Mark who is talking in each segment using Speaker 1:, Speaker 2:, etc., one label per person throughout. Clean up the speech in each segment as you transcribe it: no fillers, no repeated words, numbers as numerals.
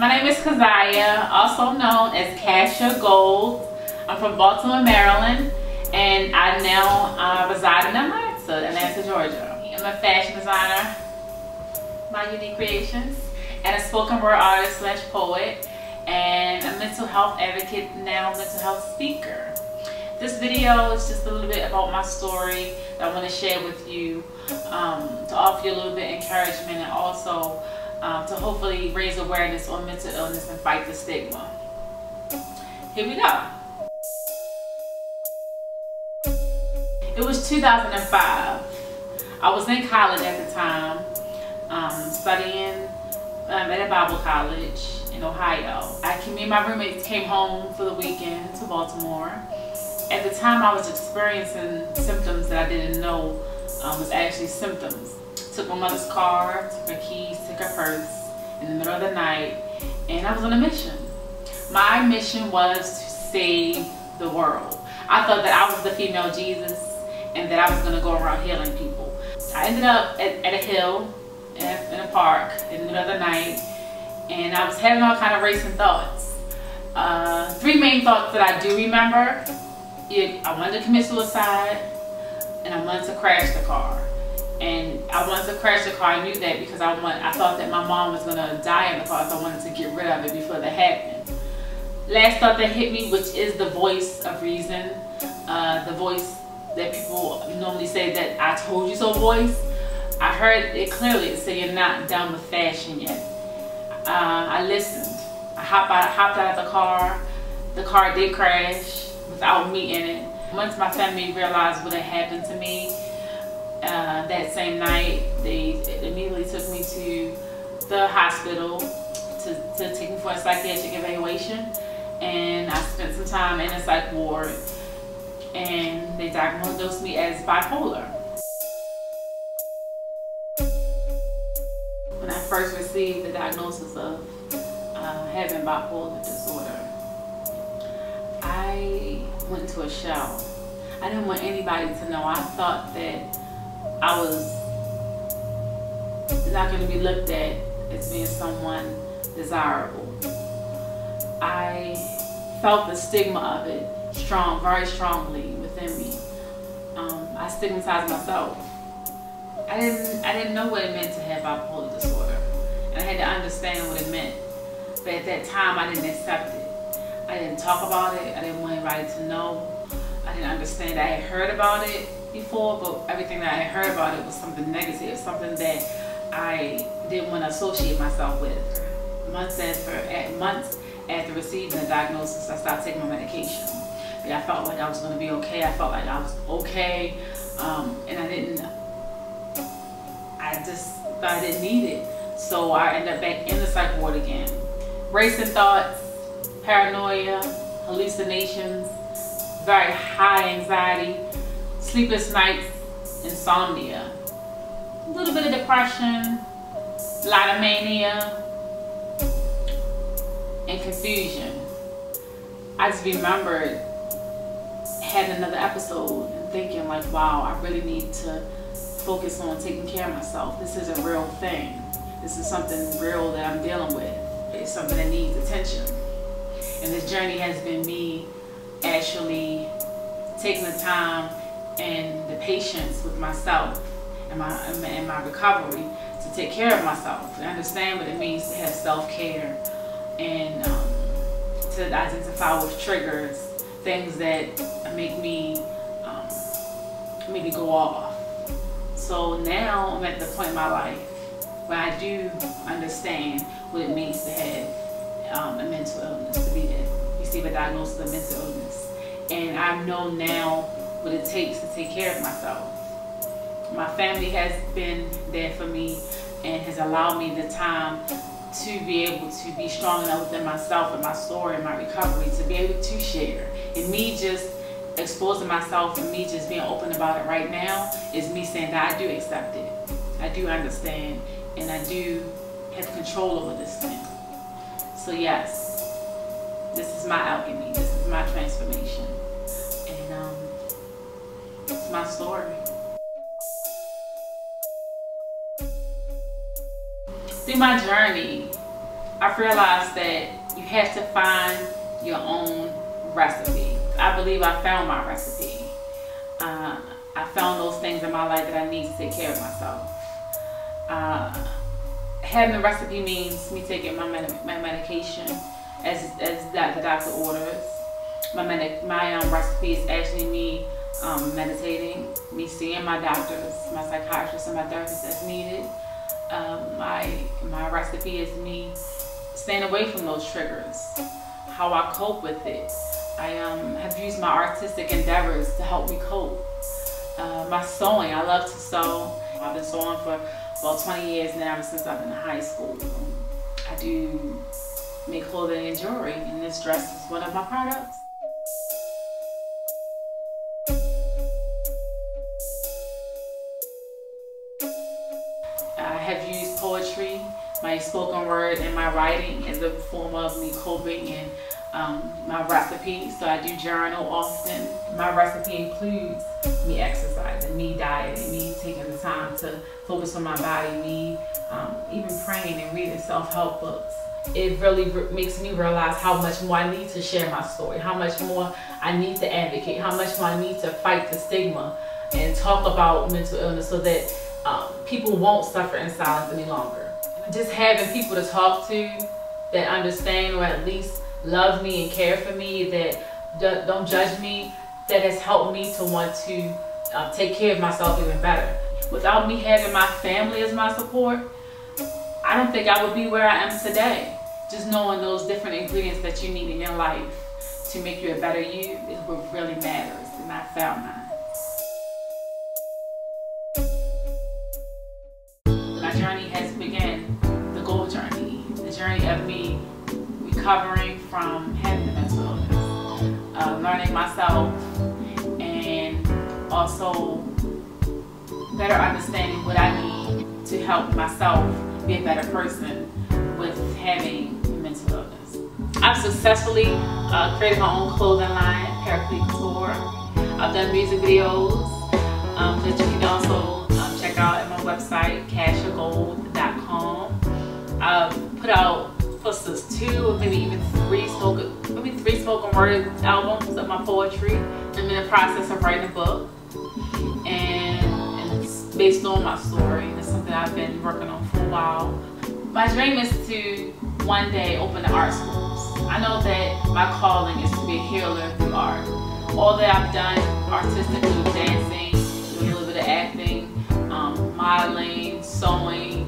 Speaker 1: My name is Cassia, also known as Cassia Gold. I'm from Baltimore, Maryland, and I now reside in Atlanta, Georgia. I'm a fashion designer, my unique creations, and a spoken word artist slash poet, and a mental health advocate, now mental health speaker. This video is just a little bit about my story that I want to share with you, to offer you a little bit of encouragement, and also to hopefully raise awareness on mental illness and fight the stigma. Here we go. It was 2005. I was in college at the time, studying at a Bible college in Ohio. Me and my roommates came home for the weekend to Baltimore. At the time, I was experiencing symptoms that I didn't know was actually symptoms. Took my mother's car, took her keys, took her purse in the middle of the night, and I was on a mission. My mission was to save the world. I thought that I was the female Jesus and that I was going to go around healing people. I ended up at a hill in a park in the middle of the night, and I was having all kind of racing thoughts. Three main thoughts that I do remember. I wanted to commit suicide, and I wanted to crash the car. And I wanted to crash the car. I knew that because I thought that my mom was going to die in the car, so I wanted to get rid of it before that happened. Last thought that hit me, which is the voice of reason, the voice that people normally say that I told you so voice. I heard it clearly. It said, "You're not done with fashion yet." I listened. I hopped out of the car. The car did crash without me in it. Once my family realized what had happened to me, that same night, they immediately took me to the hospital to take me for a psychiatric evaluation, and I spent some time in a psych ward, and they diagnosed me as bipolar. When I first received the diagnosis of having bipolar disorder, I went into a shell. I didn't want anybody to know. I thought that I was not going to be looked at as being someone desirable. I felt the stigma of it very strongly within me. I stigmatized myself. I didn't know what it meant to have bipolar disorder, and I had to understand what it meant. But at that time, I didn't accept it. I didn't talk about it. I didn't want anybody to know. I didn't understand. I had heard about it before, but everything that I had heard about it was something negative, something that I didn't want to associate myself with. Months after receiving the diagnosis, I stopped taking my medication. But I felt like I was going to be okay. I felt like I was okay, and I just thought I didn't need it. So I ended up back in the psych ward again. Racing thoughts, paranoia, hallucinations, very high anxiety, sleepless nights, insomnia, a little bit of depression, a lot of mania, and confusion. I just remembered having another episode and thinking like, wow, I really need to focus on taking care of myself. This is a real thing. This is something real that I'm dealing with. It's something that needs attention. And this journey has been me actually taking the time and the patience with myself and my recovery to take care of myself, to understand what it means to have self-care, and to identify with triggers, things that make me go off. So now I'm at the point in my life where I do understand what it means to have a mental illness, to receive a diagnosis of mental illness. And I know now what it takes to take care of myself. My family has been there for me and has allowed me the time to be able to be strong enough within myself and my story and my recovery to be able to share. And me just exposing myself and me just being open about it right now is me saying that I do accept it. I do understand, and I do have control over this thing. So yes, this is my alchemy. This is my transformation. And it's my story. Through my journey, I've realized that you have to find your own recipe. I believe I found my recipe. I found those things in my life that I need to take care of myself. Having a recipe means me taking my medication as the doctor orders. My recipe is actually me meditating, me seeing my doctors, my psychiatrists, and my therapists as needed. My recipe is me staying away from those triggers, how I cope with it. I have used my artistic endeavors to help me cope. My sewing, I love to sew. I've been sewing for about 20 years now, ever since I've been in high school. I do make clothing and jewelry, and this dress is one of my products. I have used poetry, my spoken word, and my writing as a form of me coping and my recipe. So I do journal often. My recipe includes me exercising, me dieting, me taking the time to focus on my body, me even praying and reading self-help books. It really makes me realize how much more I need to share my story, how much more I need to advocate, how much more I need to fight the stigma and talk about mental illness so that people won't suffer in silence any longer. Just having people to talk to that understand or at least love me and care for me, that don't judge me, that has helped me to want to take care of myself even better. Without me having my family as my support, I don't think I would be where I am today. Just knowing those different ingredients that you need in your life to make you a better you is what really matters, and I found mine. My journey has begun, the gold journey, the journey of me recovering from having a mental illness, learning myself, and also better understanding what I need to help myself be a better person with having mental illness. I've successfully created my own clothing line, Paraclete Couture. I've done music videos that you can also check out at my website, CassiaGold.com. I've put out close to 2 or maybe even 3 spoken word albums of my poetry. I'm in the process of writing a book, and it's based on my story. It's something I've been working on for a while. My dream is to one day open the art schools. I know that my calling is to be a healer through art. All that I've done artistically with dancing, doing a little bit of acting, modeling, sewing,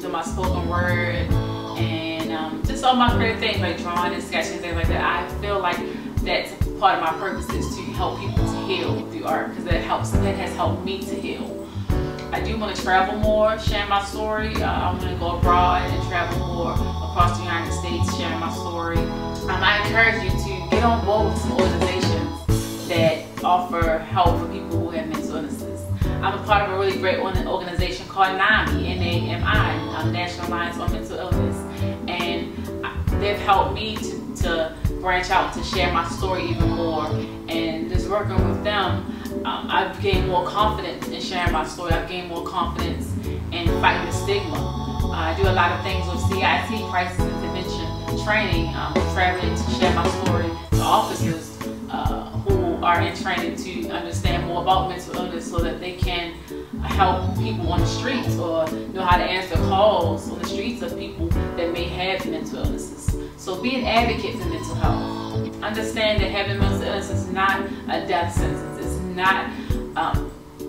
Speaker 1: doing my spoken word, and just all my creative things like drawing and sketching, things like that. I feel like that's part of my purpose, is to help people to heal through art, because that has helped me to heal. I do want to travel more, sharing my story. I want to go abroad and travel more across the United States, sharing my story. I encourage you to get on board with some organizations that offer help for people who have mental illnesses. I'm a part of a really great organization called NAMI, N-A-M-I, National Alliance on Mental Illness. And they've helped me to branch out, to share my story even more. And just working with them, I've gained more confidence in sharing my story. I've gained more confidence in fighting the stigma. I do a lot of things with CIT, crisis intervention training, traveling to share my story to officers who are in training to understand more about mental illness, so that they can help people on the streets or know how to answer calls on the streets of people that may have mental illnesses. So be an advocate for mental health. Understand that having mental illness is not a death sentence. It's not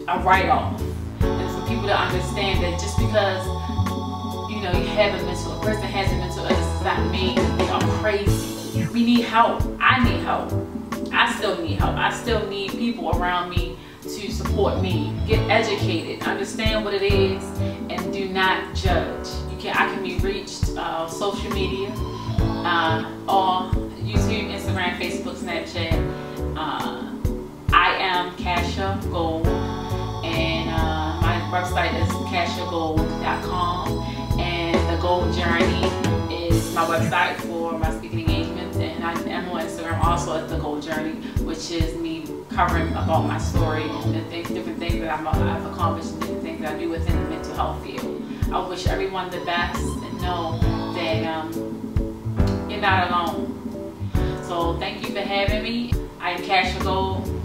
Speaker 1: a write-off. And for people to understand that just because you have a person has a mental illness does not mean that they are crazy. We need help. I need help. I still need help. I still need people around me to support me. Get educated, understand what it is, and do not judge. I can be reached social media, or YouTube, Instagram, Facebook, Snapchat. I am Cassia Gold, and my website is CassiaGold.com, and the Gold Journey is my website for my speaking engagements, and and I'm on Instagram also at The Gold Journey, which is me covering about my story and the different things that I've accomplished and different things that I do within the mental health field. I wish everyone the best and know that you're not alone. So thank you for having me. I am Cassia Gold.